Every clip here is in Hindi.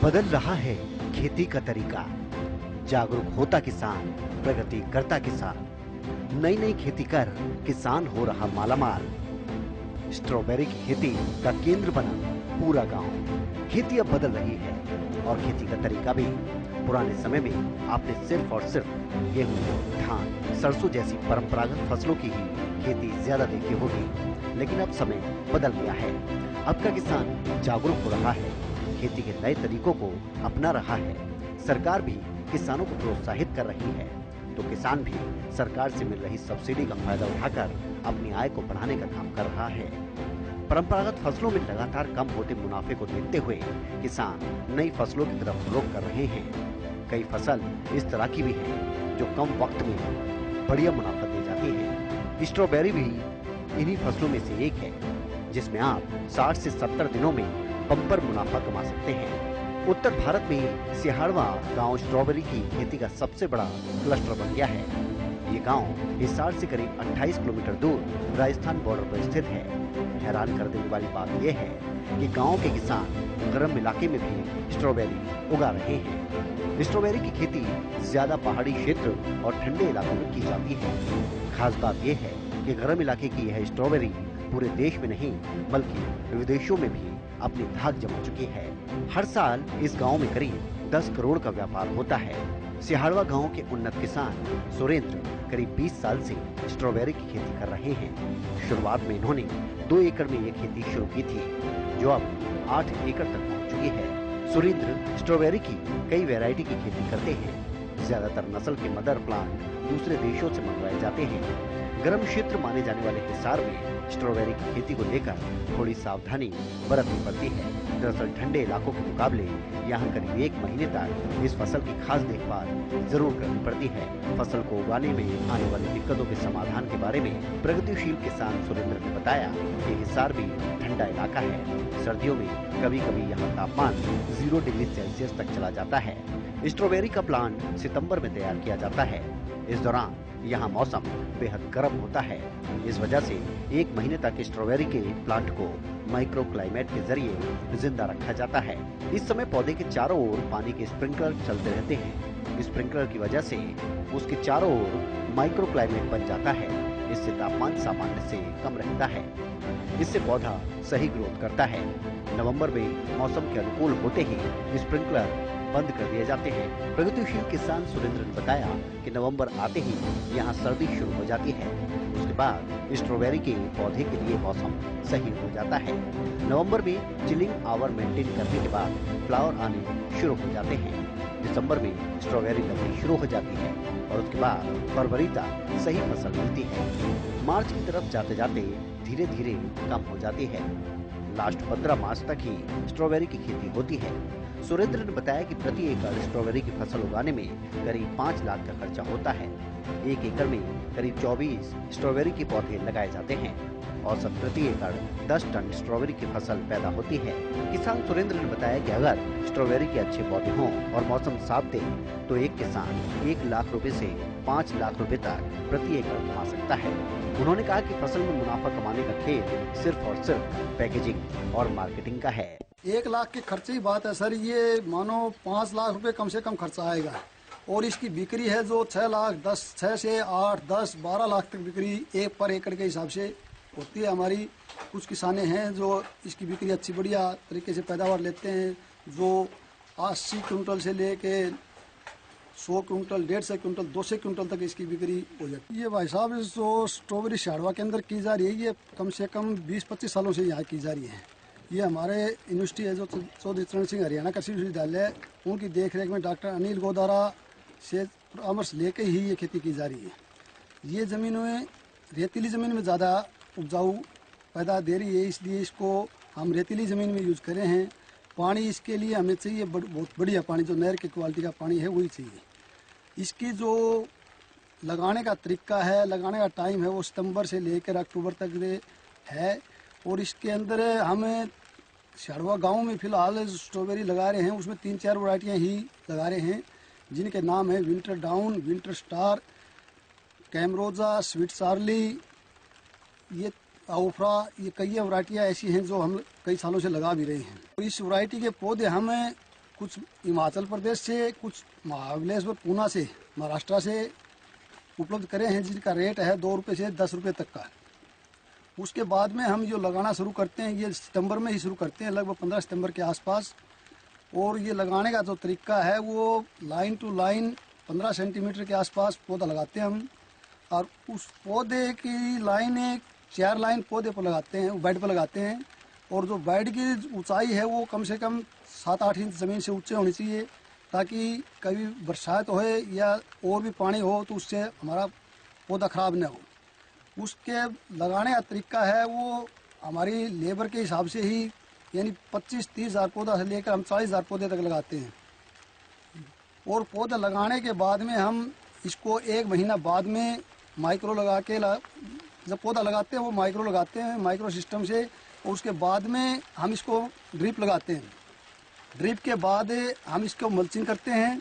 बदल रहा है खेती का तरीका, जागरूक होता किसान, प्रगति करता किसान। नई नई खेती कर किसान हो रहा मालामाल। स्ट्रॉबेरी की खेती का केंद्र बना पूरा गांव। खेती अब बदल रही है और खेती का तरीका भी। पुराने समय में आपने सिर्फ और सिर्फ गेहूं, धान, सरसों जैसी परंपरागत फसलों की ही खेती ज्यादा देखी होगी, लेकिन अब समय बदल गया है। अब का किसान जागरूक हो रहा है, खेती के नए तरीकों को अपना रहा है। सरकार भी किसानों को प्रोत्साहित कर रही है, तो किसान भी सरकार से मिल रही सब्सिडी का फायदा उठाकर अपनी आय को बढ़ाने का काम कर रहा है। परंपरागत फसलों में लगातार कम होते मुनाफे को देखते हुए किसान नई फसलों की तरफ रुख कर रहे हैं। कई फसल इस तरह की भी हैं जो कम वक्त में बढ़िया मुनाफा दे जाती है। स्ट्रॉबेरी भी इन्हीं फसलों में से एक है, जिसमें आप 60 से 70 दिनों में बम्पर मुनाफा कमा सकते हैं। उत्तर भारत में सिहाड़वा गांव स्ट्रॉबेरी की खेती का सबसे बड़ा क्लस्टर बन गया है। ये गांव हिसार से करीब 28 किलोमीटर दूर राजस्थान बॉर्डर पर स्थित है। हैरान कर देने वाली बात यह है कि गांव के किसान गर्म इलाके में भी स्ट्रॉबेरी उगा रहे हैं। स्ट्रॉबेरी की खेती ज्यादा पहाड़ी क्षेत्र और ठंडे इलाकों में की जाती है। खास बात यह है कि गर्म इलाके की यह स्ट्रॉबेरी पूरे देश में नहीं बल्कि विदेशों में भी अपनी धाक जमा चुकी है। हर साल इस गांव में करीब 10 करोड़ का व्यापार होता है। सिहाड़वा गांव के उन्नत किसान सुरेंद्र करीब 20 साल से स्ट्रॉबेरी की खेती कर रहे हैं। शुरुआत में इन्होंने 2 एकड़ में ये खेती शुरू की थी, जो अब 8 एकड़ तक पहुंच चुकी है। सुरेंद्र स्ट्रॉबेरी की कई वैरायटी की खेती करते हैं। ज्यादातर नस्ल के मदर प्लांट दूसरे देशों से मंगवाए जाते हैं। गर्म क्षेत्र माने जाने वाले हिसार में स्ट्रॉबेरी की खेती को लेकर थोड़ी सावधानी बरतनी पड़ती है। दरअसल ठंडे इलाकों के मुकाबले यहाँ करीब 1 महीने तक इस फसल की खास देखभाल जरूर करनी पड़ती है। फसल को उगाने में आने वाली दिक्कतों के समाधान के बारे में प्रगतिशील किसान सुरेंद्र ने बताया कि हिसार भी ठंडा इलाका है। सर्दियों में कभी कभी यहाँ तापमान 0 डिग्री सेल्सियस तक चला जाता है। स्ट्रॉबेरी का प्लांट सितंबर में तैयार किया जाता है। इस दौरान यहाँ मौसम बेहद गर्म होता है। इस वजह से 1 महीने तक स्ट्रॉबेरी के प्लांट को माइक्रो क्लाइमेट के जरिए जिंदा रखा जाता है। इस समय पौधे के चारों ओर पानी के स्प्रिंकलर चलते रहते हैं। स्प्रिंकलर की वजह से उसके चारों ओर माइक्रो क्लाइमेट बन जाता है। इससे तापमान सामान्य से कम रहता है। इससे पौधा सही ग्रोथ करता है। नवंबर में मौसम के अनुकूल होते ही स्प्रिंकलर बंद कर दिए जाते हैं। प्रगतिशील किसान सुरेंद्र ने बताया कि नवंबर आते ही यहाँ सर्दी शुरू हो जाती है। उसके बाद स्ट्रॉबेरी के पौधे के लिए मौसम सही हो जाता है। नवंबर में चिलिंग आवर मेंटेन करने के बाद फ्लावर आने शुरू हो जाते हैं। दिसंबर में स्ट्रॉबेरी लगनी शुरू हो जाती है और उसके बाद फरवरी तक सही फसल मिलती है। मार्च की तरफ जाते जाते धीरे धीरे कम हो जाती है। लास्ट 15 मार्च तक ही स्ट्रॉबेरी की खेती होती है। सुरेंद्र ने बताया कि प्रति एकड़ स्ट्रॉबेरी की फसल उगाने में करीब 5 लाख का खर्चा होता है। 1 एकड़ में करीब 24 स्ट्रॉबेरी के पौधे लगाए जाते हैं। औसत प्रति एकड़ 10 टन स्ट्रॉबेरी की फसल पैदा होती है। किसान सुरेंद्र ने बताया कि अगर स्ट्रॉबेरी के अच्छे पौधे हों और मौसम साथ दे तो एक किसान 1 लाख रुपए से 5 लाख रुपए तक प्रति एकड़ कमा सकता है। उन्होंने कहा कि फसल में मुनाफा कमाने का खेल सिर्फ और सिर्फ पैकेजिंग और मार्केटिंग का है। 1 लाख के खर्चे की बात है सर, ये मानो 5 लाख रुपए कम से कम खर्चा आएगा और इसकी बिक्री है जो 6 लाख 6 से 8, 10, 12 लाख तक बिक्री एक पर एकड़ के हिसाब से होती है हमारी। कुछ किसाने हैं जो इसकी बिक्री अच्छी बढ़िया तरीके से पैदावार लेते हैं, जो 80 कुंटल से लेके 100 कुंटल, 150 कुंटल, 200 कुंटल तक इसकी बिक्री हो जाती है। ये भाई साहब जो स्ट्रॉबेरी सिहाड़वा के अंदर की जा रही है, ये कम से कम 20-25 सालों से यहाँ की जा रही है। ये हमारे यूनिवर्सिटी है जो चौधरी चरण सिंह हरियाणा कृषि विश्वविद्यालय, उनकी देखरेख में डॉक्टर अनिल गोदारा से परामर्श लेकर ही ये खेती की जा रही है। ये ज़मीन में रेतीली ज़मीन में ज़्यादा उपजाऊ पैदा दे रही है, इसलिए इसको हम रेतीली ज़मीन में यूज करे हैं। पानी इसके लिए हमें चाहिए बहुत बढ़िया पानी, जो नहर की क्वालिटी का पानी है वही चाहिए। इसकी जो लगाने का तरीका है, लगाने का टाइम है, वो सितंबर से लेकर अक्टूबर तक है। और इसके अंदर हमें सिहाड़वा गांव में फिलहाल स्ट्रॉबेरी लगा रहे हैं, उसमें 3-4 वैरायटियाँ ही लगा रहे हैं, जिनके नाम है Winter Dawn, Winter Star, Camarosa, Sweet Charlie, ये आउफ्रा, ये कई वैरायटियाँ ऐसी हैं जो हम कई सालों से लगा भी रहे हैं। इस वैरायटी के पौधे हमें कुछ हिमाचल प्रदेश से, कुछ महाबलेश्वर पूना से, महाराष्ट्र से उपलब्ध करे हैं, जिनका रेट है 2 रुपये से 10 रुपये तक का। उसके बाद में हम जो लगाना शुरू करते हैं, ये सितंबर में ही शुरू करते हैं, लगभग 15 सितंबर के आसपास। और ये लगाने का जो तरीका है वो लाइन टू लाइन 15 सेंटीमीटर के आसपास पौधा लगाते हैं हम। और उस पौधे की लाइन 4 लाइन पौधे पर लगाते हैं, बेड पर लगाते हैं। और जो बेड की ऊंचाई है वो कम से कम 7-8 इंच ज़मीन से ऊंचे होनी चाहिए, ताकि कभी बरसात हो या और भी पानी हो तो उससे हमारा पौधा ख़राब न हो। उसके लगाने का तरीका है वो हमारी लेबर के हिसाब से ही, यानी 25-30 हज़ार पौधा से लेकर हम 40 हज़ार पौधे तक लगाते हैं। और पौधा लगाने के बाद में हम इसको 1 महीना बाद में माइक्रो लगा के जब पौधा लगाते हैं वो माइक्रो लगाते हैं, माइक्रो सिस्टम से। और उसके बाद में हम इसको ड्रिप लगाते हैं। ड्रिप के बाद हम इसको मल्चिंग करते हैं।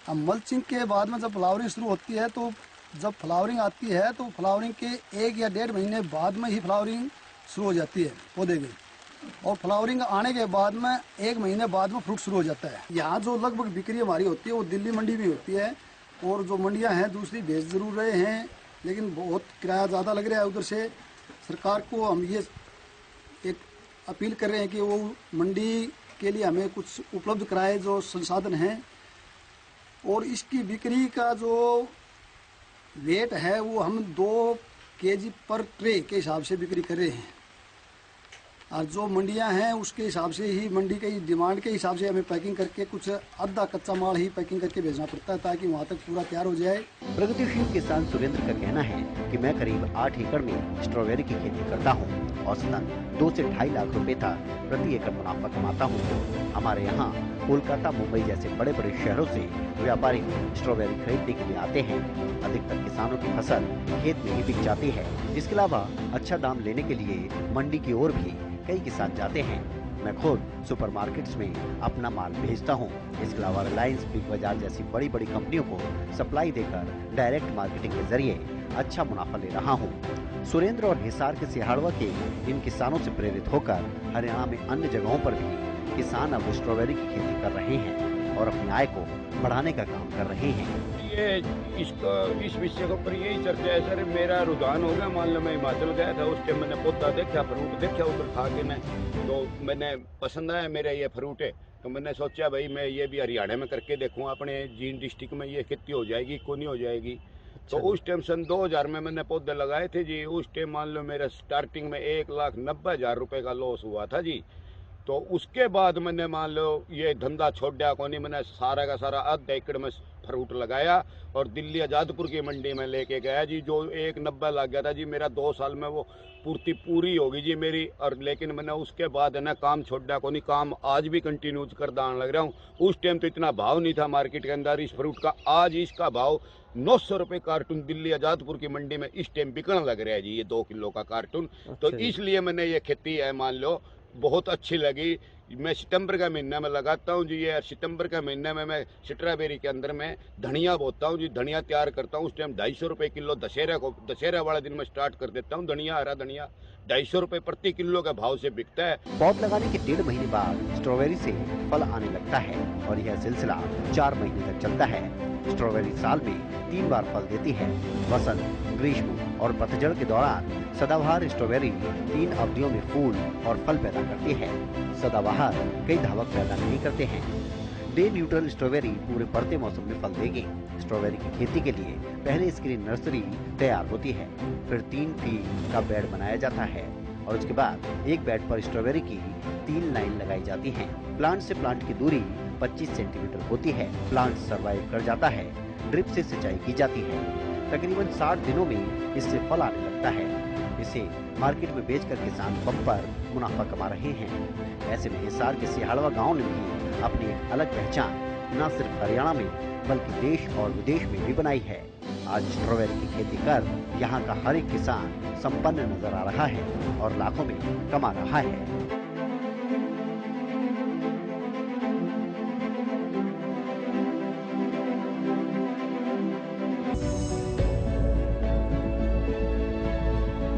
हम मल्चिंग के बाद में जब फ्लावरिंग शुरू होती है, तो जब फ्लावरिंग आती है तो फ्लावरिंग के 1 या 1.5 महीने बाद में ही फ्लावरिंग शुरू हो जाती है पौधे की। और फ्लावरिंग आने के बाद में 1 महीने बाद में फ्रूट शुरू हो जाता है। यहाँ जो लगभग बिक्री हमारी होती है वो दिल्ली मंडी में होती है। और जो मंडियाँ हैं दूसरी भेज ज़रूर रहे हैं, लेकिन बहुत किराया ज़्यादा लग रहा है उधर से। सरकार को हम ये एक अपील कर रहे हैं कि वो मंडी के लिए हमें कुछ उपलब्ध कराए जो संसाधन हैं। और इसकी बिक्री का जो रेट है वो हम 2 केजी पर ट्रे के हिसाब से बिक्री कर रहे हैं। और जो मंडियां हैं उसके हिसाब से ही, मंडी के डिमांड के हिसाब से हमें पैकिंग करके कुछ आधा कच्चा माल ही पैकिंग करके भेजना पड़ता है, ताकि वहां तक पूरा तैयार हो जाए। प्रगतिशील किसान सुरेंद्र का कहना है कि मैं करीब 8 एकड़ में स्ट्रॉबेरी की खेती करता हूँ। औसतन 2 से 2.5 लाख रुपए तक प्रति एकड़ मुनाफा कमाता हूँ। हमारे यहाँ कोलकाता, मुंबई जैसे बड़े बड़े शहरों से व्यापारी स्ट्रॉबेरी खरीदने के लिए आते हैं। अधिकतर किसानों की फसल खेत में ही बिक जाती है। इसके अलावा अच्छा दाम लेने के लिए मंडी की ओर भी कई किसान जाते हैं। मैं खुद सुपरमार्केट्स में अपना माल भेजता हूँ। इसके अलावा रिलायंस, बिग बाजार जैसी बड़ी बड़ी कंपनियों को सप्लाई देकर डायरेक्ट मार्केटिंग के जरिए अच्छा मुनाफा ले रहा हूँ। सुरेंद्र और हिसार के सिहाड़वा के इन किसानों से प्रेरित होकर हरियाणा में अन्य जगहों पर भी किसान अब स्ट्रॉबेरी की खेती कर रहे हैं और अपनी आय को बढ़ाने का काम कर रहे हैं। ये इस विषय के ऊपर यही चर्चा है सर। मेरा रुझान हो गया, मान लो मैं हिमाचल गया था, उस टाइम मैंने पौधा देखा, फ्रूट देखा उधर खा के मैं, तो मैंने पसंद आया मेरा ये फ्रूट है। तो मैंने सोचा भाई मैं ये भी हरियाणा में करके देखूँ, अपने जींद डिस्ट्रिक्ट में ये खेती हो जाएगी, क्यों नहीं हो जाएगी। तो उस टाइम सन 2000 में मैंने पौधे लगाए थे जी। उस टाइम मान लो मेरा स्टार्टिंग में 1,90,000 रुपये का लॉस हुआ था जी। तो उसके बाद मैंने मान लो ये धंधा छोड़ दिया, कोनी मैंने सारा का सारा आधा एकड़ में फ्रूट लगाया और दिल्ली आज़ादपुर की मंडी में लेके गया जी। जो 1,90 लग गया था जी, मेरा 2 साल में वो पूर्ति पूरी होगी जी मेरी। और लेकिन मैंने उसके बाद है ना काम छोड़ दिया, कोनी काम आज भी कंटिन्यू कर दान लग रहा हूँ। उस टाइम तो इतना भाव नहीं था मार्केट के अंदर इस फ्रूट का। आज इसका भाव 900 रुपये कार्टून दिल्ली आज़ादपुर की मंडी में इस टाइम बिकने लग रहा है जी, ये 2 किलो का कार्टून। तो इसलिए मैंने ये खेती है मान लो बहुत अच्छी लगी। मैं सितंबर का महीना में लगाता हूँ जी ये। सितंबर का महीने में मैं स्ट्रॉबेरी के अंदर में धनिया बोता हूँ जी, धनिया तैयार करता हूँ। उस टाइम 250 रुपये किलो दशहरा वाला दिन में स्टार्ट कर देता हूँ। धनिया, हरा धनिया 250 रुपये प्रति किलो के भाव से बिकता है। पौध लगाने के 1.5 महीने बाद स्ट्रॉबेरी से फल आने लगता है और यह सिलसिला 4 महीने तक चलता है। स्ट्रॉबेरी साल में 3 बार फल देती है। वसंत, ग्रीष्म और पतझड़ के दौरान सदाबहार स्ट्रॉबेरी 3 अवधियों में फूल और फल पैदा करती है। सदाबहार कई धावक पैदा नहीं करते हैं। डे न्यूट्रल स्ट्रॉबेरी पूरे बढ़ते मौसम में फल देगी। स्ट्रॉबेरी की खेती के लिए पहले इसके लिए नर्सरी तैयार होती है, फिर 3 फीट का बेड बनाया जाता है और उसके बाद एक बेड पर स्ट्रॉबेरी की 3 लाइन लगाई जाती हैं। प्लांट से प्लांट की दूरी 25 सेंटीमीटर होती है। प्लांट सर्वाइव कर जाता है। ड्रिप से सिंचाई की जाती है। तकरीबन 60 दिनों में इससे फल आने लगता है। इसे मार्केट में बेचकर किसान बम्पर मुनाफा कमा रहे हैं। ऐसे में हिसार के सिहाड़वा गांव ने भी अपनी अलग पहचान न सिर्फ हरियाणा में बल्कि देश और विदेश में भी बनाई है। आज स्ट्रॉबेरी की खेती कर यहाँ का हर एक किसान संपन्न नजर आ रहा है और लाखों में कमा रहा है।